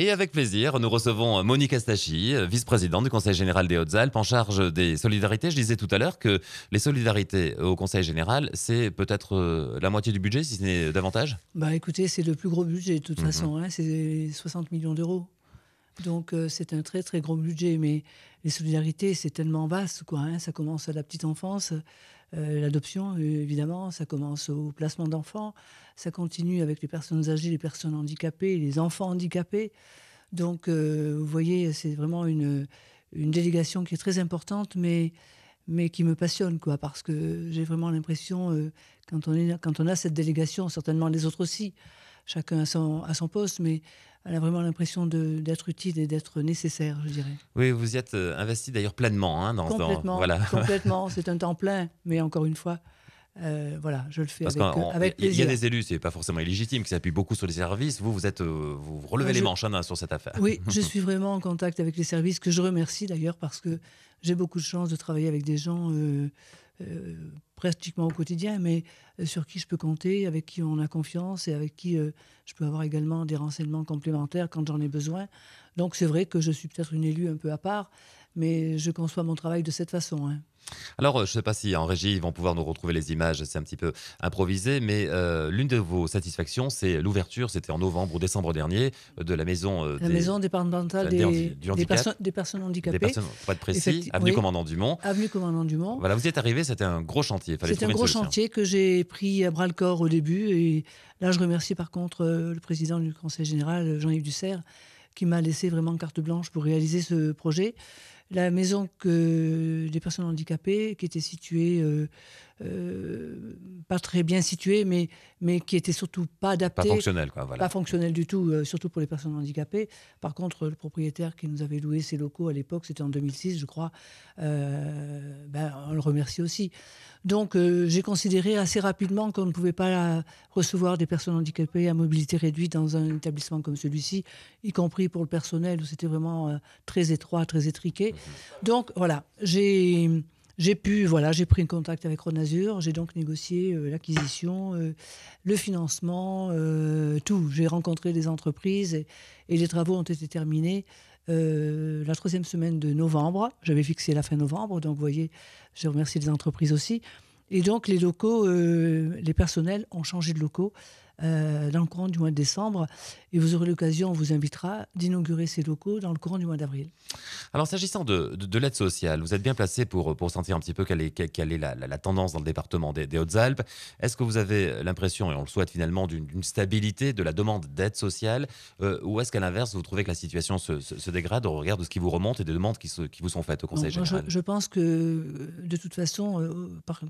Et avec plaisir, nous recevons Monique Astachi, vice-présidente du Conseil général des Hautes-Alpes, en charge des solidarités. Je disais tout à l'heure que les solidarités au Conseil général, c'est peut-être la moitié du budget, si ce n'est davantage. Bah écoutez, c'est le plus gros budget de toute Mhm. façon, hein, c'est 60 millions d'euros. Donc c'est un très très gros budget, mais les solidarités, c'est tellement vaste, quoi, hein. Ça commence à la petite enfance, l'adoption évidemment, ça commence au placement d'enfants, ça continue avec les personnes âgées, les personnes handicapées, les enfants handicapés. Donc vous voyez, c'est vraiment une délégation qui est très importante, mais qui me passionne, quoi, parce que j'ai vraiment l'impression, quand on a cette délégation, certainement les autres aussi, chacun à son poste, mais elle a vraiment l'impression d'être utile et d'être nécessaire, je dirais. Oui, vous y êtes investi d'ailleurs pleinement, hein, Complètement, voilà. complètement, c'est un temps plein, mais encore une fois, voilà, je le fais Parce avec qu'il y a plaisir. des élus, c'est pas forcément illégitime, qui s'appuient beaucoup sur les services. Vous relevez les Je, manches, hein, sur cette affaire. Oui, je suis vraiment en contact avec les services, que je remercie d'ailleurs parce que j'ai beaucoup de chance de travailler avec des gens euh, pratiquement au quotidien, mais sur qui je peux compter, avec qui on a confiance et avec qui je peux avoir également des renseignements complémentaires quand j'en ai besoin. Donc c'est vrai que je suis peut-être une élue un peu à part, mais je conçois mon travail de cette façon, hein. Alors, je ne sais pas si en régie, ils vont pouvoir nous retrouver les images, c'est un petit peu improvisé, mais l'une de vos satisfactions, c'est l'ouverture, c'était en novembre ou décembre dernier, de la maison La maison départementale du handicap, des personnes des handicapées, personnes, pour être précis, avenue oui, Commandant Dumont. avenue Commandant Dumont. Voilà, vous y êtes arrivé, c'était un gros chantier, il fallait C'est un trouver une gros solution. chantier que j'ai pris à bras-le-corps au début. Et là, je remercie par contre le président du Conseil général, Jean-Yves Dussert, qui m'a laissé vraiment carte blanche pour réaliser ce projet. La maison des personnes handicapées, qui était située, pas très bien située, mais qui était surtout pas Pas adaptée, fonctionnel, quoi, pas voilà. fonctionnelle du tout, surtout pour les personnes handicapées. Par contre, le propriétaire qui nous avait loué ses locaux à l'époque, c'était en 2006, je crois, on le remercie aussi. Donc, j'ai considéré assez rapidement qu'on ne pouvait pas recevoir des personnes handicapées à mobilité réduite dans un établissement comme celui-ci, y compris pour le personnel, où c'était vraiment très étroit, très étriqué. Donc, voilà, j'ai pris contact avec Ronazur, j'ai donc négocié l'acquisition, le financement, tout. J'ai rencontré des entreprises et les travaux ont été terminés la troisième semaine de novembre. J'avais fixé la fin novembre, donc vous voyez, je remercie les entreprises aussi. Et donc les locaux, les personnels ont changé de locaux dans le courant du mois de décembre. Et vous aurez l'occasion, on vous invitera d'inaugurer ces locaux dans le courant du mois d'avril. Alors, s'agissant de l'aide sociale, vous êtes bien placé pour sentir un petit peu quelle est la tendance dans le département des Hautes-Alpes. Est-ce que vous avez l'impression, et on le souhaite finalement, d'une stabilité de la demande d'aide sociale, ou est-ce qu'à l'inverse, vous trouvez que la situation se dégrade au regard de ce qui vous remonte et des demandes qui vous sont faites au Non, Conseil moi, général? je pense que de toute façon,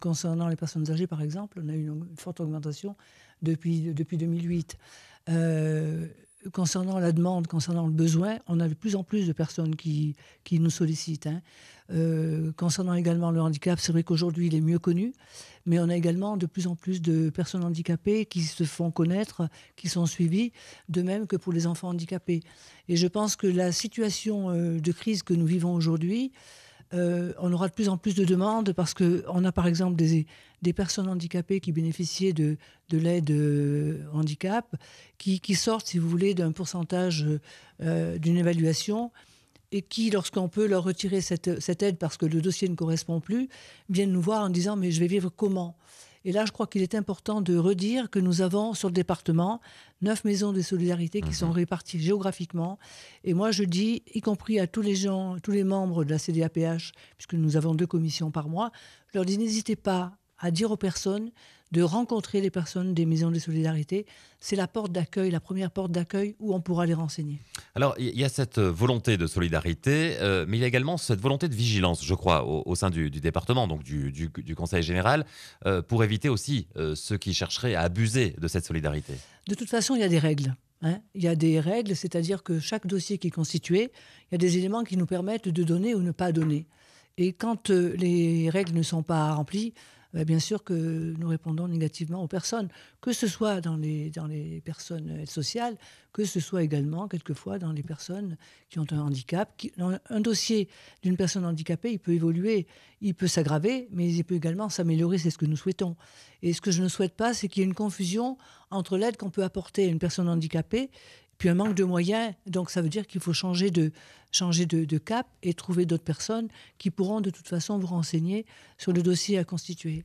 concernant les personnes âgées, par exemple, on a eu une forte augmentation depuis 2008. Euh, Concernant la demande, concernant le besoin, on a de plus en plus de personnes qui nous sollicitent, hein. Concernant également le handicap, c'est vrai qu'aujourd'hui, il est mieux connu, mais on a également de plus en plus de personnes handicapées qui se font connaître, qui sont suivies, de même que pour les enfants handicapés. Et je pense que la situation de crise que nous vivons aujourd'hui, on aura de plus en plus de demandes parce qu'on a par exemple des personnes handicapées qui bénéficiaient de l'aide handicap, qui sortent, si vous voulez, d'un pourcentage d'une évaluation et qui, lorsqu'on peut leur retirer cette aide parce que le dossier ne correspond plus, viennent nous voir en disant « mais je vais vivre comment ?» Et là, je crois qu'il est important de redire que nous avons sur le département 9 maisons de solidarité qui sont réparties géographiquement. Et moi, je dis, y compris à tous les gens, tous les membres de la CDAPH, puisque nous avons 2 commissions par mois, je leur dis, n'hésitez pas à dire aux personnes de rencontrer les personnes des maisons de solidarité. C'est la porte d'accueil, la première porte d'accueil où on pourra les renseigner. Alors, il y a cette volonté de solidarité, mais il y a également cette volonté de vigilance, je crois, au sein du département, donc du Conseil général, pour éviter aussi ceux qui chercheraient à abuser de cette solidarité. De toute façon, il y a des règles, hein. Il y a des règles, c'est-à-dire que chaque dossier qui est constitué, il y a des éléments qui nous permettent de donner ou ne pas donner. Et quand les règles ne sont pas remplies, bien sûr que nous répondons négativement aux personnes, que ce soit dans les personnes aides sociales, que ce soit également quelquefois dans les personnes qui ont un handicap. Un dossier d'une personne handicapée, il peut évoluer, il peut s'aggraver, mais il peut également s'améliorer, c'est ce que nous souhaitons. Et ce que je ne souhaite pas, c'est qu'il y ait une confusion entre l'aide qu'on peut apporter à une personne handicapée puis un manque de moyens. Donc ça veut dire qu'il faut changer de cap et trouver d'autres personnes qui pourront de toute façon vous renseigner sur le dossier à constituer.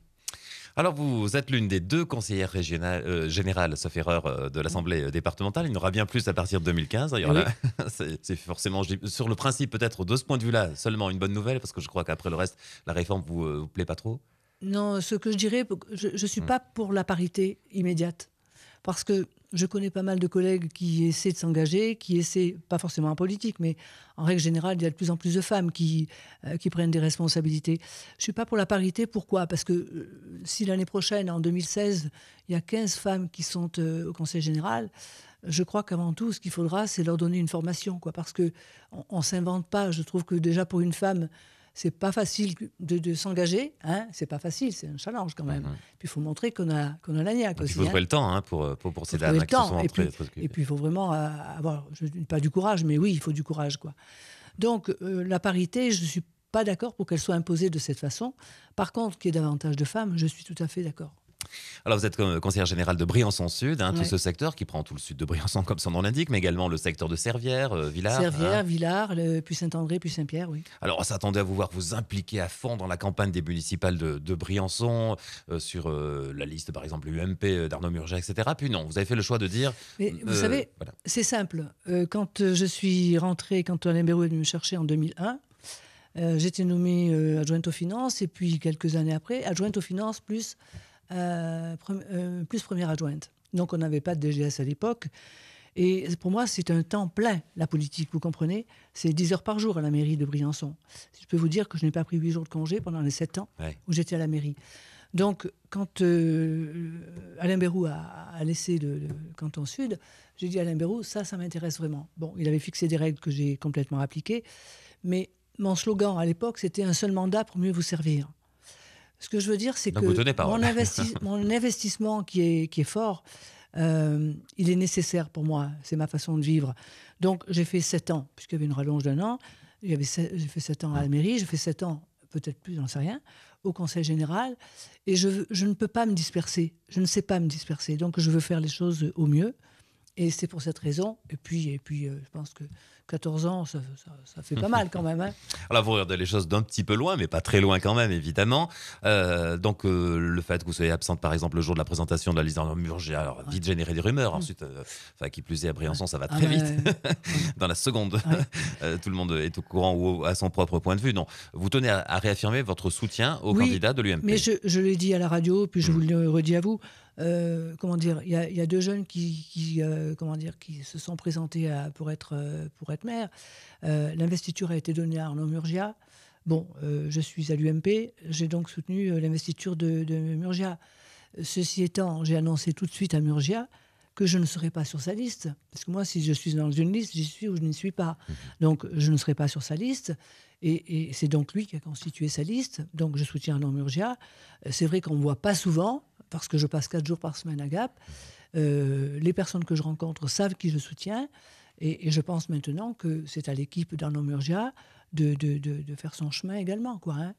Alors, vous êtes l'une des 2 conseillères générales, sauf erreur, de Mmh. l'assemblée, départementale. Il y en aura bien plus à partir de 2015. Eh D'ailleurs oui. là, c'est forcément, je dis sur le principe peut-être de ce point de vue-là, seulement une bonne nouvelle parce que je crois qu'après le reste, la réforme vous plaît pas trop? Non, ce que je dirais, je ne suis Mmh. pas pour la parité immédiate. Parce que je connais pas mal de collègues qui essaient de s'engager, qui essaient, pas forcément en politique, mais en règle générale, il y a de plus en plus de femmes qui prennent des responsabilités. Je ne suis pas pour la parité. Pourquoi? Parce que si l'année prochaine, en 2016, il y a 15 femmes qui sont au Conseil général, je crois qu'avant tout, ce qu'il faudra, c'est leur donner une formation, quoi. Parce qu'on ne s'invente pas. Je trouve que déjà pour une femme, c'est pas facile de s'engager, hein. C'est pas facile, c'est un challenge quand même. Mmh. Puis il faut montrer qu'on a la niaque Et puis il aussi, faut hein. trouver le temps, hein, pour Il faut ces trouver dames, le hein, qui se temps. sont Et puis, très occupées. et puis il faut vraiment avoir, je ne dis pas du courage, mais oui, il faut du courage, quoi. Donc la parité, je ne suis pas d'accord pour qu'elle soit imposée de cette façon. Par contre, qu'il y ait davantage de femmes, je suis tout à fait d'accord. Alors, vous êtes conseillère générale de Briançon-Sud, hein, tout Ouais. ce secteur qui prend tout le sud de Briançon, comme son nom l'indique, mais également le secteur de Servières, Villars, hein. Servières, Villars, puis Saint-André, puis Saint-Pierre, oui. Alors, on s'attendait à vous voir vous impliquer à fond dans la campagne des municipales de Briançon, sur la liste, par exemple, UMP, d'Arnaud Murget, etc. Puis non, vous avez fait le choix de dire... Mais vous savez, voilà. c'est simple. Quand je suis rentrée, quand Alain Berrou est venu me chercher en 2001, j'étais nommée adjointe aux finances, et puis quelques années après, adjointe aux finances plus première adjointe. Donc on n'avait pas de DGS à l'époque. Et pour moi, c'est un temps plein, la politique, vous comprenez? C'est 10 heures par jour à la mairie de Briançon. Je peux vous dire que je n'ai pas pris 8 jours de congé pendant les 7 ans Ouais. où j'étais à la mairie. Donc, quand Alain Berrou a laissé le canton sud, j'ai dit à Alain Berrou, ça m'intéresse vraiment. Bon, il avait fixé des règles que j'ai complètement appliquées, mais mon slogan à l'époque, c'était un seul mandat pour mieux vous servir. Ce que je veux dire, c'est Donc que vous tenez parole. mon investissement qui est fort, il est nécessaire pour moi. C'est ma façon de vivre. Donc, j'ai fait 7 ans, puisqu'il y avait une rallonge d'un an. J'ai fait 7 ans à la mairie, j'ai fait 7 ans, peut-être plus, j'en sais rien, au Conseil général. Et je ne peux pas me disperser. Je ne sais pas me disperser. Donc, je veux faire les choses au mieux. Et c'est pour cette raison. Et puis je pense que 14 ans, ça fait pas mal quand même, hein. Alors, vous regardez les choses d'un petit peu loin, mais pas très loin quand même, évidemment. Donc, le fait que vous soyez absente, par exemple, le jour de la présentation de la liste d'Arnaud Murger, alors vite générer des rumeurs. Ensuite, enfin, qui plus est, à Briançon, ça va Ah très ben, vite. ouais. Dans la seconde, Ouais. tout le monde est au courant ou à son propre point de vue. Non, vous tenez à réaffirmer votre soutien au Oui, candidat de l'UMP. mais je l'ai dit à la radio, puis je vous le redis à vous. Comment dire, il y a 2 jeunes comment dire, qui se sont présentés pour être maire. L'investiture a été donnée à Arnaud Murgia. Bon, je suis à l'UMP, j'ai donc soutenu l'investiture de Murgia. Ceci étant, j'ai annoncé tout de suite à Murgia que je ne serai pas sur sa liste. Parce que moi, si je suis dans une liste, j'y suis ou je n'y suis pas. Donc, je ne serai pas sur sa liste. Et c'est donc lui qui a constitué sa liste. Donc, je soutiens Arnaud Murgia. C'est vrai qu'on ne me voit pas souvent, parce que je passe 4 jours par semaine à Gap. Les personnes que je rencontre savent qui je soutiens. Et je pense maintenant que c'est à l'équipe d'Arnaud Murgia de faire son chemin également, quoi, hein.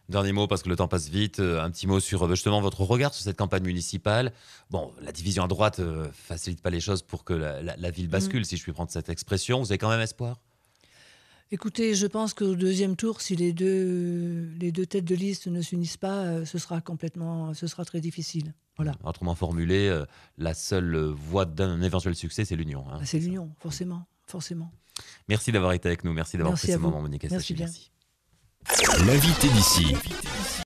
Dernier mot, parce que le temps passe vite. Un petit mot sur justement votre regard sur cette campagne municipale. Bon, la division à droite facilite pas les choses pour que la ville bascule, si je puis prendre cette expression. Vous avez quand même espoir? Écoutez, je pense qu'au deuxième tour, si les deux têtes de liste ne s'unissent pas, ce sera très difficile. Voilà. Autrement formulé, la seule voie d'un éventuel succès, c'est l'union, hein, C'est c'est ça. l'union, forcément, forcément. Merci d'avoir été avec nous. Merci d'avoir Merci pris à ce vous. moment, Monique Merci Essachi. bien. Merci. L'invité d'ici.